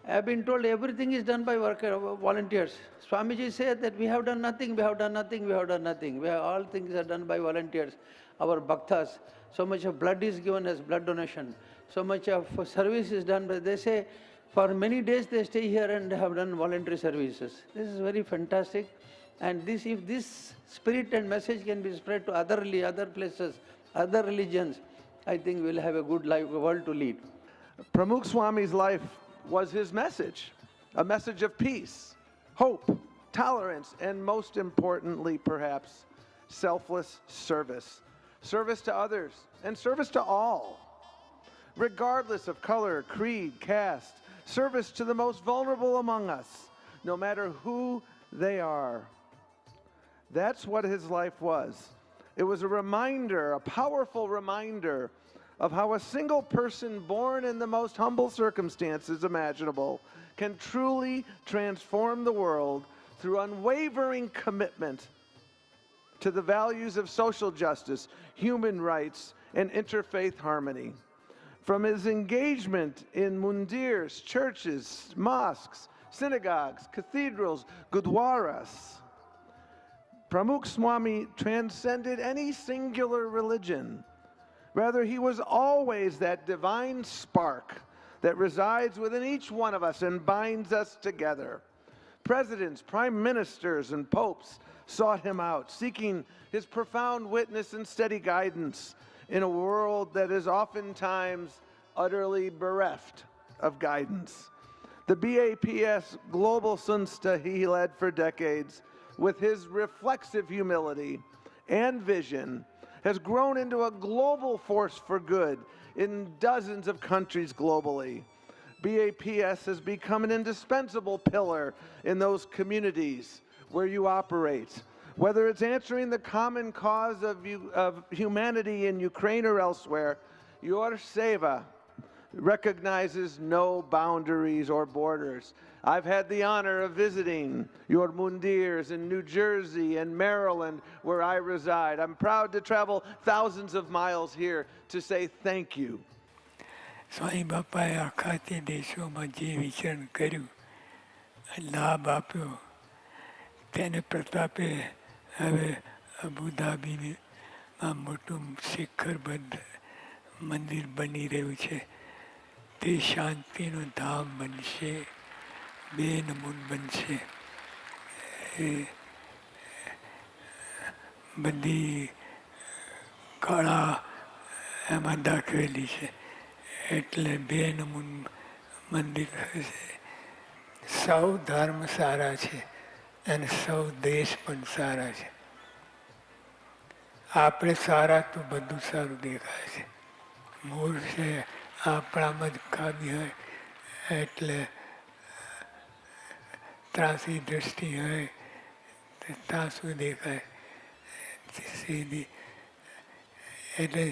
I've been told everything is done by volunteers. Swamiji said that we have done nothing, all things are done by volunteers. Our bhaktas, so much of blood is given as blood donation, so much of service is done, but they say for many days they stay here and have done voluntary services. This is very fantastic, and if this spirit and message can be spread to other places, other religions, I think we'll have a good life, a world to lead. Pramukh Swami's life was his message, a message of peace, hope, tolerance, and most importantly, perhaps, selfless service. Service to others and service to all, regardless of color, creed, caste, service to the most vulnerable among us, no matter who they are. That's what his life was. It was a reminder, a powerful reminder of how a single person born in the most humble circumstances imaginable can truly transform the world through unwavering commitment to the values of social justice, human rights, and interfaith harmony. From his engagement in mundirs, churches, mosques, synagogues, cathedrals, gurdwaras, Pramukh Swami transcended any singular religion. Rather, he was always that divine spark that resides within each one of us and binds us together. Presidents, prime ministers, and popes sought him out, seeking his profound witness and steady guidance in a world that is oftentimes utterly bereft of guidance. The BAPS Global Sunsta he led for decades, with his reflexive humility and vision, has grown into a global force for good in dozens of countries globally. BAPS has become an indispensable pillar in those communities where you operate, whether it's answering the common cause of humanity in Ukraine or elsewhere, your seva recognizes no boundaries or borders. I've had the honor of visiting your mundirs in New Jersey and Maryland, where I reside. I'm proud to travel thousands of miles here to say thank you. સ્વામી બાપાએ આખા તે દેશોમાં જે વિચરણ કર્યું, લાભ આપ્યો, તેને પ્રતાપે હવે અબુધાબીમાં મોટું શિખરબદ્ધ મંદિર બની રહ્યું છે. તે શાંતિનું ધામ બનશે, બેનમૂન બનશે. એ બધી કળા એમાં દાખવેલી છે, એટલે બેનમૂન મંદિર હશે. સૌ ધર્મ સારા છે અને સૌ દેશ પણ સારા છે. આપણે સારા તો બધું સારું દેખાય છે. મૂળ છે આપણામાં જ ખામી હોય એટલે ત્રાસી દ્રષ્ટિ હોય તો ત્રાસું દેખાય સીધી. એટલે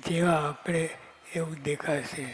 જેવા આપણે એવું દેખાશે.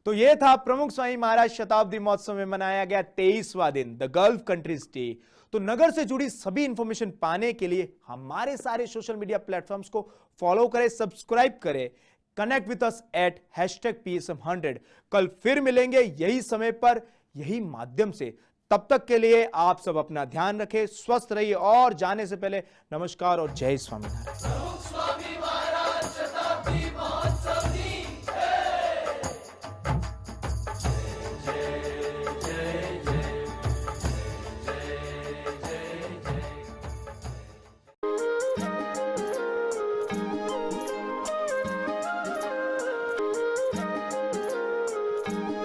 तो ये था प्रमुख स्वामी महाराज शताब्दी महोत्सव में मनाया गया 23वां दिन, द गल्फ कंट्रीज डे। तो नगर से जुड़ी सभी इंफॉर्मेशन पाने के लिए हमारे सारे सोशल मीडिया प्लेटफॉर्म्स को फॉलो करें, सब्सक्राइब करें, connect with us at #PSM100। कल फिर मिलेंगे यही समय पर, यही माध्यम से। तब तक के लिए आप सब अपना ध्यान रखें, स्वस्थ रहिए और जाने से पहले नमस्कार और जय स्वामीनारायण।